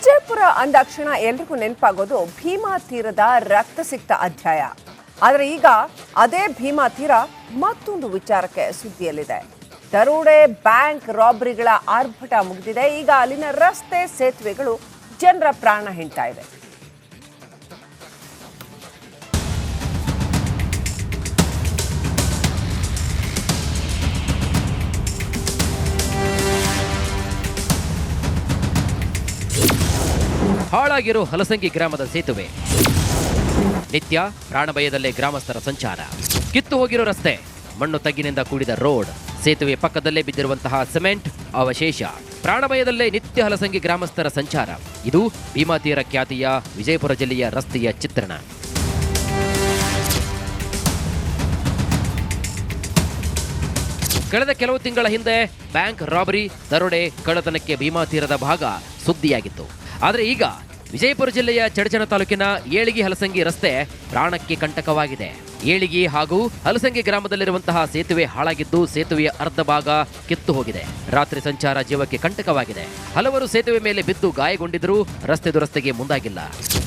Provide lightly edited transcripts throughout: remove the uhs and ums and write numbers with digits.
ವಿಜಯಪುರ ಅಂದಾಕ್ಷಣ ಎಲ್ರಿಗೂ ನೆನಪಾಗೋದು ಭೀಮಾ ತೀರದ ರಕ್ತಸಿಕ್ತ ಅಧ್ಯಾಯ. ಆದರೆ ಈಗ ಅದೇ ಭೀಮಾ ತೀರ ಮತ್ತೊಂದು ವಿಚಾರಕ್ಕೆ ಸುದ್ದಿಯಲ್ಲಿದೆ. ದರೋಡೆ, ಬ್ಯಾಂಕ್ ರಾಬರಿಗಳ ಆರ್ಭಟ ಮುಗಿದಿದೆ. ಈಗ ಅಲ್ಲಿನ ರಸ್ತೆ, ಸೇತುವೆಗಳು ಜನರ ಪ್ರಾಣ ಹಿಂಡ್ತಾ ಇದೆ. ಹಾಳಾಗಿರೋ ಹಲಸಂಗಿ ಗ್ರಾಮದ ಸೇತುವೆ, ನಿತ್ಯ ಪ್ರಾಣಭಯದಲ್ಲೇ ಗ್ರಾಮಸ್ಥರ ಸಂಚಾರ. ಕಿತ್ತು ಹೋಗಿರೋ ರಸ್ತೆ, ಮಣ್ಣು ತಗ್ಗಿನಿಂದ ಕೂಡಿದ ರೋಡ್, ಸೇತುವೆ ಪಕ್ಕದಲ್ಲೇ ಬಿದ್ದಿರುವಂತಹ ಸಿಮೆಂಟ್ ಅವಶೇಷ. ಪ್ರಾಣಭಯದಲ್ಲೇ ನಿತ್ಯ ಹಲಸಂಗಿ ಗ್ರಾಮಸ್ಥರ ಸಂಚಾರ. ಇದು ಭೀಮಾ ತೀರ ಖ್ಯಾತಿಯ ವಿಜಯಪುರ ಜಿಲ್ಲೆಯ ರಸ್ತೆಯ ಚಿತ್ರಣ. ಕಳೆದ ಕೆಲವು ತಿಂಗಳ ಹಿಂದೆ ಬ್ಯಾಂಕ್ ರಾಬರಿ, ದರೋಡೆ, ಕಳ್ಳತನಕ್ಕೆ ಭೀಮಾ ತೀರದ ಭಾಗ ಸುದ್ದಿಯಾಗಿತ್ತು. ಆದರೆ ಈಗ ವಿಜಯಪುರ ಜಿಲ್ಲೆಯ ಚಡಚಣ ತಾಲೂಕಿನ ಏಳಿಗಿ ಹಲಸಂಗಿ ರಸ್ತೆ ಪ್ರಾಣಕ್ಕೆ ಕಂಟಕವಾಗಿದೆ. ಏಳಿಗಿ ಹಾಗೂ ಹಲಸಂಗಿ ಗ್ರಾಮದಲ್ಲಿರುವಂತಹ ಸೇತುವೆ ಹಾಳಾಗಿದ್ದು, ಸೇತುವೆಯ ಅರ್ಧ ಭಾಗ ಕಿತ್ತು ಹೋಗಿದೆ. ರಾತ್ರಿ ಸಂಚಾರ ಜೀವಕ್ಕೆ ಕಂಟಕವಾಗಿದೆ. ಹಲವರು ಸೇತುವೆ ಮೇಲೆ ಬಿದ್ದು ಗಾಯಗೊಂಡಿದ್ದರೂ ರಸ್ತೆ ದುರಸ್ತಿಗೆ ಮುಂದಾಗಿಲ್ಲ.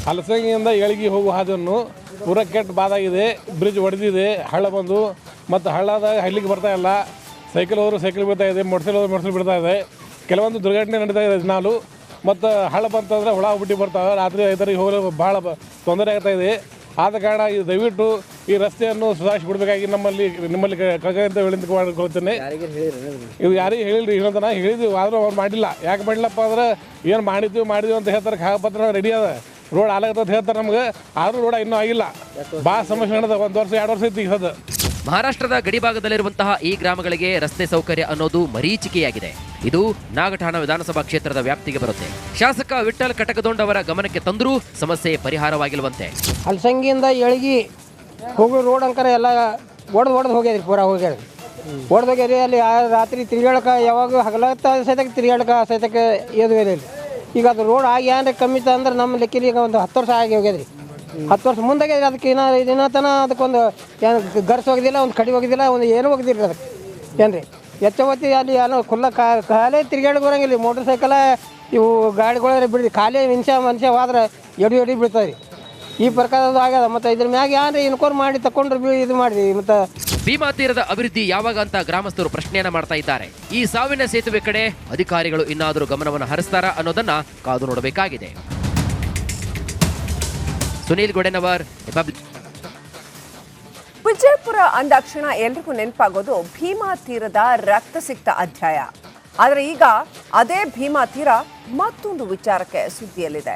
ಹಲಸಂಗಿಯಿಂದ ಏಳಿಗೆ ಹೋಗುವ ಹಾದನ್ನು ಪೂರ ಕೆಟ್ಟ ಬಾದಾಗಿದೆ. ಬ್ರಿಡ್ಜ್ ಒಡೆದಿದೆ, ಹಳ್ಳ ಬಂದು ಮತ್ತು ಹಳ್ಳದಾಗ ಹಳ್ಳಿಗೆ ಬರ್ತಾ ಇಲ್ಲ. ಸೈಕಲ್ ಹೋದ್ರು ಸೈಕಲ್ ಬಿಡ್ತಾ ಇದೆ, ಮೋಟರ್ಸೈಕಲ್ ಹೋದ್ರು ಮೋಟರ್ಸೈಕಲ್ ಬಿಡ್ತಾ ಇದೆ. ಕೆಲವೊಂದು ದುರ್ಘಟನೆ ನಡೀತಾ ಇದೆ ದಿನಾಲು. ಮತ್ತು ಹಳ್ಳ ಬಂತಂದರೆ ಹುಳ ಹುಟ್ಟಿ ಬರ್ತಾವೆ. ರಾತ್ರಿ ರೈತರಿಗೆ ಹೋಗಲು ಭಾಳ ತೊಂದರೆ ಆಗ್ತಾ ಇದೆ. ಆದ ಕಾರಣ ಇದು ದಯವಿಟ್ಟು ಈ ರಸ್ತೆಯನ್ನು ಸುಧಾರಿಸಿ ಬಿಡಬೇಕಾಗಿ ನಿಮ್ಮಲ್ಲಿ ಕಳಕಳಿಯಿಂದ ವಿನಂತಿಸಿಕೊಳ್ಳುತ್ತೇನೆ. ಇದು ಯಾರಿಗೆ ಹೇಳಿಲ್ರಿ, ಇನ್ನೊಂದನ ಹೇಳಿದ್ವಿ, ಆದರೂ ಅವ್ರು ಮಾಡಿಲ್ಲ. ಯಾಕೆ ಮಾಡಿಲ್ಲಪ್ಪ ಅಂದ್ರೆ ಏನು ಮಾಡಿದ್ವಿ ಅಂತ ಹೇಳ್ತಾರೆ. ಕಾಗಪತ್ರ ರೆಡಿ ಅದ, ರೋಡ್ ಹಾಲಾಗತ್ತ ಹೇಳ್ತಾರೆ ನಮ್ಗೆ. ಆದರೂ ರೋಡ್ ಇನ್ನೂ ಆಗಿಲ್ಲ. ಭಾಳ ಸಮಸ್ಯೆ ನಡೆದ. 1 ವರ್ಷ 2 ವರ್ಷ ಐತಿ ಈಗ. ಮಹಾರಾಷ್ಟ್ರದ ಗಡಿಭಾಗದಲ್ಲಿರುವಂತಹ ಈ ಗ್ರಾಮಗಳಿಗೆ ರಸ್ತೆ ಸೌಕರ್ಯ ಅನ್ನೋದು ಮರೀಚಿಕೆಯಾಗಿದೆ. ಇದು ನಾಗಠಾಣ ವಿಧಾನಸಭಾ ಕ್ಷೇತ್ರದ ವ್ಯಾಪ್ತಿಗೆ ಬರುತ್ತೆ. ಶಾಸಕ ವಿಠ್ಠಲ್ ಕಟಕದೊಂಡ್ ಅವರ ಗಮನಕ್ಕೆ ತಂದರೂ ಸಮಸ್ಯೆ ಪರಿಹಾರವಾಗಿಲ್ವಂತೆ. ಹಲಸಂಗಿಯಿಂದ ಏಳಿಗೆ ಹೋಗೋ ರೋಡ್ ಅಂಕರ ಎಲ್ಲ ಒಡೆದು ಹೋಗ್ಯದ್ರಿ, ಪೂರ ಹೋಗ್ಯದ್ರಿ, ಒಡೆದೋಗ್ಯರಿ. ಅಲ್ಲಿ ರಾತ್ರಿ ತಿರುಗಾಡಕ್ಕೆ ಯಾವಾಗ ಹಗಲತ್ತ ಸಹಿತಕ್ಕೆ ತಿರುಗಾಡಕ್ಕೆ ಸಹಿತಕ್ಕೆ ಇದು ಇಲ್ಲ. ಈಗ ಅದು ರೋಡ್ ಆಗಿ ಏನಾರ ಕಮ್ಮಿ ಅಂದ್ರೆ ನಮ್ಮ ಲೆಕ್ಕಲಿ ಈಗ ಒಂದು 10 ವರ್ಷ ಆಗಿ ಹೋಗ್ಯದ್ರಿ. 10 ವರ್ಷ ಮುಂದಾಗ್ಯದ್ರಿ. ಅದಕ್ಕೆ ಇನ್ನೂ ತನ ಅದಕ್ಕೊಂದು ಏನು ಗರ್ಸ್ ಹೋಗಿದ್ದಿಲ್ಲ, ಒಂದು ಕಡಿ ಹೋಗಿದ್ದಿಲ್ಲ, ಒಂದು ಏನೂ ಹೋಗಿದ್ದಿಲ್ಲ ಅದಕ್ಕೆ. ಏನು ರೀ ಹೆಚ್ಚ ಹೊತ್ತಿ ಅಲ್ಲಿ ಏನೋ ಖುಲ್ಲ ಖಾಲಿ ತಿರುಗಾಡಿ ಬರೋಂಗಿಲ್ಲ. ಮೋಟರ್ ಸೈಕಲ ಇವು ಗಾಡಿಗಳೇ ಬಿಡ್ರಿ, ಖಾಲಿ ಮನುಷ್ಯ ಹೋದ್ರೆ ಎಡಿ ಬೀಳ್ತದೆ ರೀ. ಈ ಪ್ರಕಾರದ್ದು ಆಗ್ಯದ. ಮತ್ತು ಇದ್ರ ಮ್ಯಾಗ ಏನ್ರಿ ಇನ್ಕೋರ್ ಮಾಡಿ ತಗೊಂಡ್ರೆ ಇದು ಮಾಡಿರಿ. ಮತ್ತು ಭೀಮಾ ತೀರದ ಅಭಿವೃದ್ಧಿ ಯಾವಾಗ ಅಂತ ಗ್ರಾಮಸ್ಥರು ಪ್ರಶ್ನೆಯನ್ನ ಮಾಡ್ತಾ ಇದ್ದಾರೆ. ಈ ಸಾವಿನ ಸೇತುವೆ ಕಡೆ ಅಧಿಕಾರಿಗಳು ಇನ್ನಾದರೂ ಗಮನವನ್ನು ಹರಿಸ್ತಾರಾ ಅನ್ನೋದನ್ನ ಕಾದು ನೋಡಬೇಕಾಗಿದೆ. ಸುನೀಲ್ ಗೋಡೆನವರ್, ವಿಜಯಪುರ ಅಂದಾಕ್ಷಣ ಎಲ್ರಿಗೂ ನೆನಪಾಗೋದು ಭೀಮಾ ತೀರದ ರಕ್ತಸಿಕ್ತ ಅಧ್ಯಾಯ. ಆದರೆ ಈಗ ಅದೇ ಭೀಮಾ ತೀರ ಮತ್ತೊಂದು ವಿಚಾರಕ್ಕೆ ಸುದ್ದಿಯಲ್ಲಿದೆ.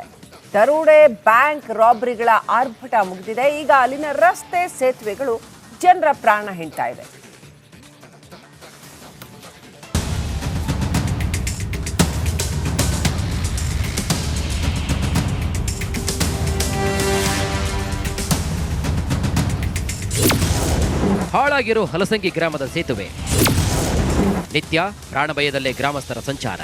ದರೋಡೆ, ಬ್ಯಾಂಕ್ ರಾಬರಿಗಳ ಆರ್ಭಟ ಮುಗಿದಿದೆ. ಈಗ ಅಲ್ಲಿನ ರಸ್ತೆ, ಸೇತುವೆಗಳು ಜನರ ಪ್ರಾಣ ಹಿಂಡ್ತಾ ಇದೆ. ಹಾಳಾಗಿರೋ ಹಲಸಂಗಿ ಗ್ರಾಮದ ಸೇತುವೆ, ನಿತ್ಯ ಪ್ರಾಣಭಯದಲ್ಲೇ ಗ್ರಾಮಸ್ಥರ ಸಂಚಾರ.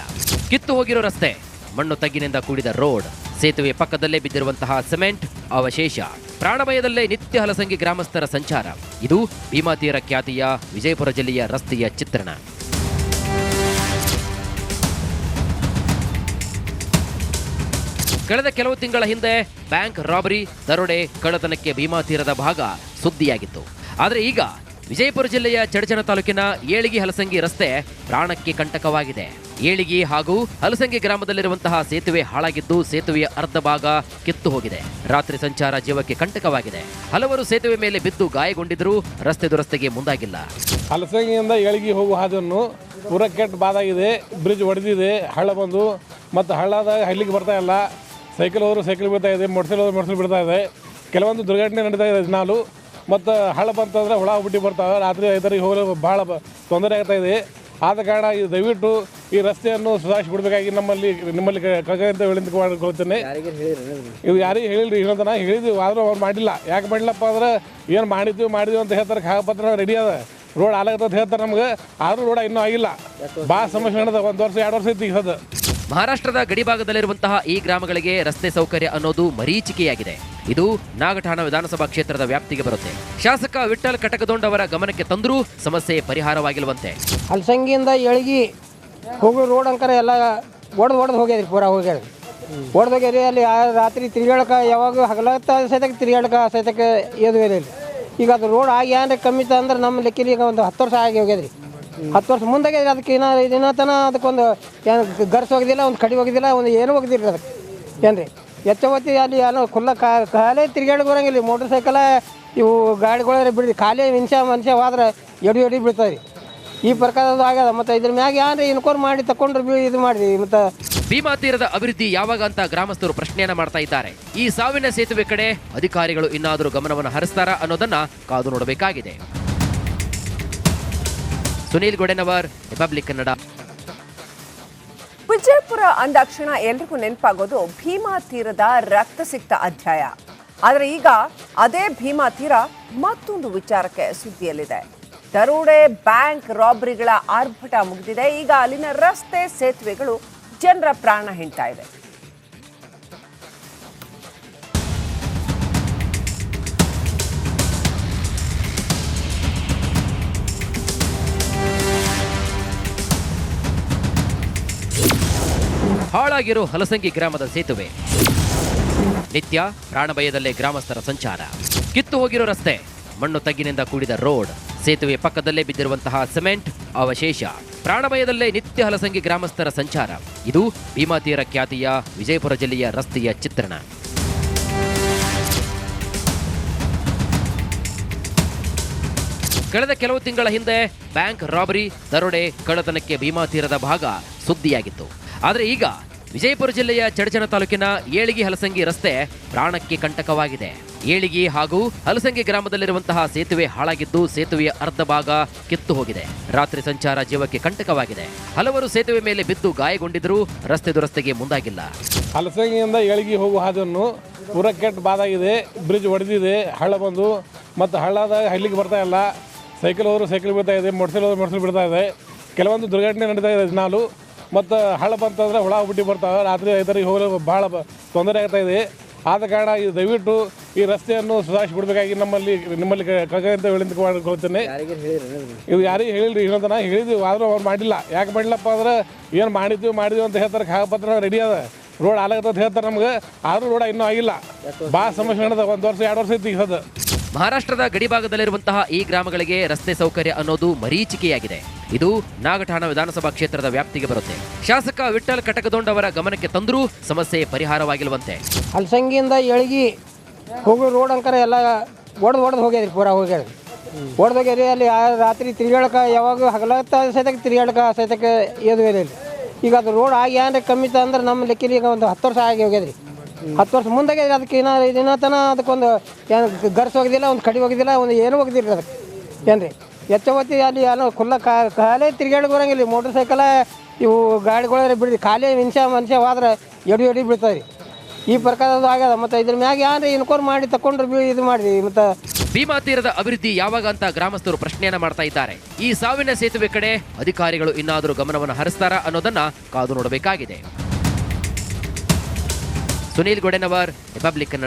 ಕಿತ್ತು ಹೋಗಿರೋ ರಸ್ತೆ, ಮಣ್ಣು ತಗ್ಗಿನಿಂದ ಕೂಡಿದ ರೋಡ್, ಸೇತುವೆ ಪಕ್ಕದಲ್ಲೇ ಬಿದ್ದಿರುವಂತಹ ಸಿಮೆಂಟ್ ಅವಶೇಷ. ಪ್ರಾಣಭಯದಲ್ಲೇ ನಿತ್ಯ ಹಲಸಂಗಿ ಗ್ರಾಮಸ್ಥರ ಸಂಚಾರ. ಇದು ಭೀಮಾ ತೀರ ಖ್ಯಾತಿಯ ವಿಜಯಪುರ ಜಿಲ್ಲೆಯ ರಸ್ತೆಯ ಚಿತ್ರಣ. ಕಳೆದ ಕೆಲವು ತಿಂಗಳ ಹಿಂದೆ ಬ್ಯಾಂಕ್ ರಾಬರಿ, ದರೋಡೆ, ಕಳ್ಳತನಕ್ಕೆ ಭೀಮಾ ತೀರದ ಭಾಗ ಸುದ್ದಿಯಾಗಿತ್ತು. ಆದರೆ ಈಗ ವಿಜಯಪುರ ಜಿಲ್ಲೆಯ ಚಡಚಣ ತಾಲೂಕಿನ ಏಳಿಗಿ ಹಲಸಂಗಿ ರಸ್ತೆ ಪ್ರಾಣಕ್ಕೆ ಕಂಟಕವಾಗಿದೆ. ಏಳಿಗಿ ಹಾಗೂ ಹಲಸಂಗಿ ಗ್ರಾಮದಲ್ಲಿರುವಂತಹ ಸೇತುವೆ ಹಾಳಾಗಿದ್ದು, ಸೇತುವೆಯ ಅರ್ಧ ಭಾಗ ಕಿತ್ತು ಹೋಗಿದೆ. ರಾತ್ರಿ ಸಂಚಾರ ಜೀವಕ್ಕೆ ಕಂಟಕವಾಗಿದೆ. ಹಲವರು ಸೇತುವೆ ಮೇಲೆ ಬಿದ್ದು ಗಾಯಗೊಂಡಿದ್ದರೂ ರಸ್ತೆ ದುರಸ್ತಿಗೆ ಮುಂದಾಗಿಲ್ಲ. ಹಲಸಂಗಿಯಿಂದ ಏಳಿಗೆ ಹೋಗುವ ಹಾದನ್ನು ಪೂರ ಕೆಟ್ಟ ಬಾದಾಗಿದೆ. ಬ್ರಿಡ್ಜ್ ಒಡೆದಿದೆ, ಹಳ್ಳ ಬಂದು ಮತ್ತು ಹಳ್ಳದಾಗ ಹಳ್ಳಿಗೆ ಬರ್ತಾ ಇಲ್ಲ. ಸೈಕಲ್ ಹೋದ್ರು ಸೈಕಲ್ ಬಿಡ್ತಾ ಇದೆ, ಮೋಟರ್ಸೈಕಲ್ ಹೋದ್ರು ಮೋಟರ್ಸೈಕಲ್ ಬಿಡ್ತಾ ಇದೆ. ಕೆಲವೊಂದು ದುರ್ಘಟನೆ ನಡೀತಾ ಇದೆ ದಿನಾಲು. ಮತ್ತು ಹಳ್ಳ ಬಂತಂದರೆ ಹುಳ ಹುಟ್ಟಿ ಬರ್ತಾವೆ. ರಾತ್ರಿ ರೈತರಿಗೆ ಹೋಗಲು ಭಾಳ ತೊಂದರೆ ಆಗ್ತಾ ಇದೆ. ಆದ ಕಾರಣ ಇದು ದಯವಿಟ್ಟು ಈ ರಸ್ತೆಯನ್ನು ಸುಧಾರಿಸಿ ಬಿಡಬೇಕಾಗಿ ನಿಮ್ಮಲ್ಲಿ ಕಳಕಳಿಯಿಂದ ವಿನಂತಿಸಿಕೊಳ್ಳುತ್ತೇನೆ. ಇದು ಯಾರಿಗೆ ಹೇಳಿಲ್ರಿ, ಇನ್ನೊಂದನ ಹೇಳಿದ್ವಿ, ಆದರೂ ಅವ್ರು ಮಾಡಿಲ್ಲ. ಯಾಕೆ ಮಾಡಿಲ್ಲಪ್ಪ ಅಂದ್ರೆ ಏನು ಮಾಡಿದ್ವಿ ಅಂತ ಹೇಳ್ತಾರೆ. ಕಾಗಪತ್ರ ರೆಡಿ ಅದ, ರೋಡ್ ಹಾಲಾಗತ್ತ ಹೇಳ್ತಾರೆ ನಮ್ಗೆ. ಆದರೂ ರೋಡ್ ಇನ್ನೂ ಆಗಿಲ್ಲ. ಭಾಳ ಸಮಸ್ಯೆ ನಡೆದ. 1 ವರ್ಷ 2 ವರ್ಷ ಐತಿ ಈಗ. ಮಹಾರಾಷ್ಟ್ರದ ಗಡಿಭಾಗದಲ್ಲಿರುವಂತಹ ಈ ಗ್ರಾಮಗಳಿಗೆ ರಸ್ತೆ ಸೌಕರ್ಯ ಅನ್ನೋದು ಮರೀಚಿಕೆಯಾಗಿದೆ. ಇದು ನಾಗಠಾಣ ವಿಧಾನಸಭಾ ಕ್ಷೇತ್ರದ ವ್ಯಾಪ್ತಿಗೆ ಬರುತ್ತೆ. ಶಾಸಕ ವಿಠ್ಠಲ್ ಕಟಕದೊಂಡ್ ಅವರ ಗಮನಕ್ಕೆ ತಂದರೂ ಸಮಸ್ಯೆ ಪರಿಹಾರವಾಗಿಲ್ವಂತೆ. ಹಲಸಂಗಿಯಿಂದ ಏಳಿಗೆ ಹೋಗೋ ರೋಡ್ ಅಂಕರ ಎಲ್ಲ ಒಡೆದು ಹೋಗ್ಯದ್ರಿ, ಪೂರ ಹೋಗ್ಯದ್ರಿ. ಹೊಡೆದೋಗ್ಯಾರಿ ಅಲ್ಲಿ ರಾತ್ರಿ ತಿರ್ಗಾಡಕ್ಕೆ ಯಾವಾಗ ಹಗಲತ್ತ ಸಹಿತಕ್ಕೆ ತಿರ್ಗಾಡಕ್ಕೆ ಸಹಿತಕ್ಕೆ ಏನು ಇಲ್ಲ ಈಗ ಅದು ರೋಡ್ ಆಗಿ ಏನಾರ ಕಮ್ಮಿ ಅಂದ್ರೆ ನಮ್ಮ ಲೆಕ್ಕಲಿ ಈಗ ಒಂದು 10 ವರ್ಷ ಆಗಿ ಹೋಗ್ಯದ್ರಿ 10 ವರ್ಷ ಮುಂದಾಗ್ಯದ್ರಿ ಅದಕ್ಕೆ ದಿನ ತನ ಅದಕ್ಕೊಂದು ಏನು ಗರ್ಸ್ ಹೋಗಿದ್ದಿಲ್ಲ ಒಂದು ಕಡಿ ಹೋಗಿದ್ದಿಲ್ಲ ಒಂದು ಏನು ಹೋಗಿದ್ದಿಲ್ಲ ಅದಕ್ಕೆ ಏನು ರೀ ಎಚ್ಚವತ್ತಿ ಅಲ್ಲಿ ಏನೋ ಖಾಲಿ ತಿರ್ಗಾಡಕ್ಕೆ ಬರೋಂಗಿಲ್ಲ ಮೋಟ್ರ್ ಸೈಕಲ ಇವು ಗಾಡಿಗಳ ಬಿಡ್ರಿ ಖಾಲಿ ಮನುಷ್ಯ ಹೋದ್ರೆ ಎಡಿ ಬೀಳ್ತದೆ ರೀ ಈ ಪ್ರಕಾರದ್ದು ಆಗ್ಯದ ಮತ್ತು ಇದ್ರ ಮ್ಯಾಗ ಏನ್ರಿ ಇನ್ಕೋರ್ ಮಾಡಿ ತಕೊಂಡ್ರೆ ಇದು ಮಾಡಿರಿ ಮತ್ತು ಭೀಮಾ ತೀರದ ಅಭಿವೃದ್ಧಿ ಯಾವಾಗ ಅಂತ ಗ್ರಾಮಸ್ಥರು ಪ್ರಶ್ನೆಯನ್ನ ಮಾಡ್ತಾ ಇದ್ದಾರೆ. ಈ ಸಾವಿನ ಸೇತುವೆ ಕಡೆ ಅಧಿಕಾರಿಗಳು ಇನ್ನಾದರೂ ಗಮನವನ್ನು ಹರಿಸ್ತಾರಾ ಅನ್ನೋದನ್ನ ಕಾದು ನೋಡಬೇಕಾಗಿದೆ. ಸುನೀಲ್ ಗೊಡೆನವರ್, ರಿಪಬ್ಲಿಕ್ ಕನ್ನಡ. ವಿಜಯಪುರ ಅಂದಾಕ್ಷಣ ಎಲ್ರಿಗೂ ನೆನಪಾಗೋದು ಭೀಮಾ ತೀರದ ರಕ್ತಸಿಕ್ತ ಅಧ್ಯಾಯ. ಆದರೆ ಈಗ ಅದೇ ಭೀಮಾ ತೀರ ಮತ್ತೊಂದು ವಿಚಾರಕ್ಕೆ ಸುದ್ದಿಯಲ್ಲಿದೆ. ದರೋಡೆ, ಬ್ಯಾಂಕ್ ರಾಬರಿಗಳ ಆರ್ಭಟ ಮುಗಿದಿದೆ. ಈಗ ಅಲ್ಲಿನ ರಸ್ತೆ, ಸೇತುವೆಗಳು ಜನರ ಪ್ರಾಣ ಹಿಂಡ್ತಾ ಇದೆ. ಹಾಳಾಗಿರೋ ಹಲಸಂಗಿ ಗ್ರಾಮದ ಸೇತುವೆ, ನಿತ್ಯ ಪ್ರಾಣಭಯದಲ್ಲೇ ಗ್ರಾಮಸ್ಥರ ಸಂಚಾರ. ಕಿತ್ತು ಹೋಗಿರೋ ರಸ್ತೆ, ಮಣ್ಣು ತಗ್ಗಿನಿಂದ ಕೂಡಿದ ರೋಡ್, ಸೇತುವೆ ಪಕ್ಕದಲ್ಲೇ ಬಿದ್ದಿರುವಂತಹ ಸಿಮೆಂಟ್ ಅವಶೇಷ. ಪ್ರಾಣಭಯದಲ್ಲೇ ನಿತ್ಯ ಹಲಸಂಗಿ ಗ್ರಾಮಸ್ಥರ ಸಂಚಾರ. ಇದು ಭೀಮಾ ತೀರ ಖ್ಯಾತಿಯ ವಿಜಯಪುರ ಜಿಲ್ಲೆಯ ರಸ್ತೆಯ ಚಿತ್ರಣ. ಕಳೆದ ಕೆಲವು ತಿಂಗಳ ಹಿಂದೆ ಬ್ಯಾಂಕ್ ರಾಬರಿ, ದರೋಡೆ, ಕಳ್ಳತನಕ್ಕೆ ಭೀಮಾ ತೀರದ ಭಾಗ ಸುದ್ದಿಯಾಗಿತ್ತು. ಆದರೆ ಈಗ ವಿಜಯಪುರ ಜಿಲ್ಲೆಯ ಚಡಚಣ ತಾಲೂಕಿನ ಏಳಿಗಿ ಹಲಸಂಗಿ ರಸ್ತೆ ಪ್ರಾಣಕ್ಕೆ ಕಂಟಕವಾಗಿದೆ. ಏಳಿಗಿ ಹಾಗೂ ಹಲಸಂಗಿ ಗ್ರಾಮದಲ್ಲಿರುವಂತಹ ಸೇತುವೆ ಹಾಳಾಗಿದ್ದು, ಸೇತುವೆಯ ಅರ್ಧ ಭಾಗ ಕಿತ್ತು ಹೋಗಿದೆ. ರಾತ್ರಿ ಸಂಚಾರ ಜೀವಕ್ಕೆ ಕಂಟಕವಾಗಿದೆ. ಹಲವರು ಸೇತುವೆ ಮೇಲೆ ಬಿದ್ದು ಗಾಯಗೊಂಡಿದ್ದರೂ ರಸ್ತೆ ದುರಸ್ತಿಗೆ ಮುಂದಾಗಿಲ್ಲ. ಹಲಸಂಗಿಯಿಂದ ಏಳಿಗೆ ಹೋಗುವ ಹಾದನ್ನು ಪೂರ ಕೆಟ್ಟ ಬಾದಾಗಿದೆ. ಬ್ರಿಡ್ಜ್ ಒಡೆದಿದೆ, ಹಳ್ಳ ಬಂದು ಮತ್ತು ಹಳ್ಳದಾಗ ಹಳ್ಳಿಗೆ ಬರ್ತಾ ಇಲ್ಲ. ಸೈಕಲ್ ಹೋದ್ರು ಸೈಕಲ್ ಬಿಡ್ತಾ ಇದೆ, ಮೋಟರ್ಸೈಕಲ್ ಬಿಡ್ತಾ ಇದೆ. ಕೆಲವೊಂದು ದುರ್ಘಟನೆ ನಡೀತಾ ಇದೆ ದಿನಾಲು. ಮತ್ತು ಹಳ್ಳ ಬಂತಂದರೆ ಹುಳ ಹುಟ್ಟಿ ಬರ್ತಾವೆ. ರಾತ್ರಿ 5 ಹೋಗಲು ಭಾಳ ತೊಂದರೆ ಆಗ್ತಾ ಇದೆ. ಆದ ಕಾರಣ ಇದು ದಯವಿಟ್ಟು ಈ ರಸ್ತೆಯನ್ನು ಸುಧಾರಿಸಿ ಬಿಡಬೇಕಾಗಿ ನಿಮ್ಮಲ್ಲಿ ಕಳಕಳಿಯಿಂದ ವಿನಂತಿಕೊಳ್ತೇನೆ. ಇದು ಯಾರಿಗೆ ಹೇಳಿಲ್ರಿ, ಇನ್ನೊಂದನ ಹೇಳಿದ್ವಿ, ಆದರೂ ಅವ್ರು ಮಾಡಿಲ್ಲ. ಯಾಕೆ ಮಾಡಿಲ್ಲಪ್ಪ ಅಂದ್ರೆ ಏನು ಮಾಡಿದ್ವಿ ಅಂತ ಹೇಳ್ತಾರೆ. ಕಾಗಪತ್ರ ರೆಡಿ ಅದ, ರೋಡ್ ಆಲಾಗತ್ತ ಹೇಳ್ತಾರೆ ನಮ್ಗೆ. ಆದರೂ ರೋಡ್ ಇನ್ನೂ ಆಗಿಲ್ಲ. ಭಾಳ ಸಮಸ್ಯೆ ನಡೆದ. 1 ವರ್ಷ 2 ವರ್ಷ ಐತಿ ಈಗ ಸದ. ಮಹಾರಾಷ್ಟ್ರದ ಗಡಿಭಾಗದಲ್ಲಿರುವಂತಹ ಈ ಗ್ರಾಮಗಳಿಗೆ ರಸ್ತೆ ಸೌಕರ್ಯ ಅನ್ನೋದು ಮರೀಚಿಕೆಯಾಗಿದೆ. ಇದು ನಾಗಠಾಣ ವಿಧಾನಸಭಾ ಕ್ಷೇತ್ರದ ವ್ಯಾಪ್ತಿಗೆ ಬರುತ್ತೆ. ಶಾಸಕ ವಿಠ್ಠಲ್ ಕಟಕದೊಂಡ್ ಅವರ ಗಮನಕ್ಕೆ ತಂದರೂ ಸಮಸ್ಯೆ ಪರಿಹಾರವಾಗಿಲ್ವಂತೆ. ಹಲಸಂಗಿಯಿಂದ ಏಳಿಗೆ ಹೋಗೋ ರೋಡ್ ಅಂಕರ ಎಲ್ಲ ಒಡೆದು ಹೋಗ್ಯದ್ರಿ, ಪೂರ ಹೋಗ್ಯದ್ರಿ ಅಲ್ಲಿ ರಾತ್ರಿ ತಿರ್ಗಾಡಕ್ಕೆ ಯಾವಾಗ ಹಗಲತ್ತ ಸಹಿತಕ್ಕೆ ತಿರ್ಗಾಡಕ್ಕೆ ಸಹಿತಕ್ಕೆ ಏನು ಇಲ್ಲ ಈಗ ಅದು ರೋಡ್ ಆಗಿ ಏನಾರ ಕಮ್ಮಿ ಅಂದ್ರೆ ನಮ್ಮ ಲೆಕ್ಕಲಿ ಈಗ ಒಂದು 10 ವರ್ಷ ಆಗಿ ಹೋಗ್ಯದ್ರಿ 10 ವರ್ಷ ಮುಂದಾಗ್ಯದ್ರಿ ಅದಕ್ಕೆ ದಿನ ತನ ಅದಕ್ಕೊಂದು ಏನು ಗರ್ಸ್ ಹೋಗಿದ್ದಿಲ್ಲ ಒಂದು ಕಡಿ ಹೋಗಿದ್ದಿಲ್ಲ ಒಂದು ಏನು ಹೋಗಿದ್ದಿಲ್ಲ ಅದಕ್ಕೆ ಏನು ರೀ ಎಚ್ಚವತ್ತಿ ಅಲ್ಲಿ ಏನೋ ಖಾಲಿ ತಿರ್ಗಾಡಕ್ಕೆ ಬರೋಂಗಿಲ್ಲ ಮೋಟ್ರ್ ಸೈಕಲ ಇವು ಗಾಡಿಗಳ ಬಿಡ್ರಿ ಖಾಲಿ ಮನುಷ್ಯ ಹೋದ್ರೆ ಎಡಿ ಬೀಳ್ತದೆ ರೀ ಈ ಪ್ರಕಾರದ್ದು ಆಗ್ಯದ ಮತ್ತು ಇದ್ರ ಮ್ಯಾಗ ಏನ್ರಿ ಇನ್ಕೋರ್ ಮಾಡಿ ತಕೊಂಡ್ರೆ ಇದು ಮಾಡಿರಿ. ಮತ್ತು ಭೀಮಾ ತೀರದ ಅಭಿವೃದ್ಧಿ ಯಾವಾಗ ಅಂತ ಗ್ರಾಮಸ್ಥರು ಪ್ರಶ್ನೆಯನ್ನ ಮಾಡ್ತಾ ಇದ್ದಾರೆ. ಈ ಸಾವಿನ ಸೇತುವೆ ಕಡೆ ಅಧಿಕಾರಿಗಳು ಇನ್ನಾದರೂ ಗಮನವನ್ನು ಹರಿಸ್ತಾರಾ ಅನ್ನೋದನ್ನ ಕಾದು ನೋಡಬೇಕಾಗಿದೆ. ಸುನೀಲ್ ಗೊಡೆನವರ್, ರಿಪಬ್ಲಿಕ್ ಕನ್ನಡ.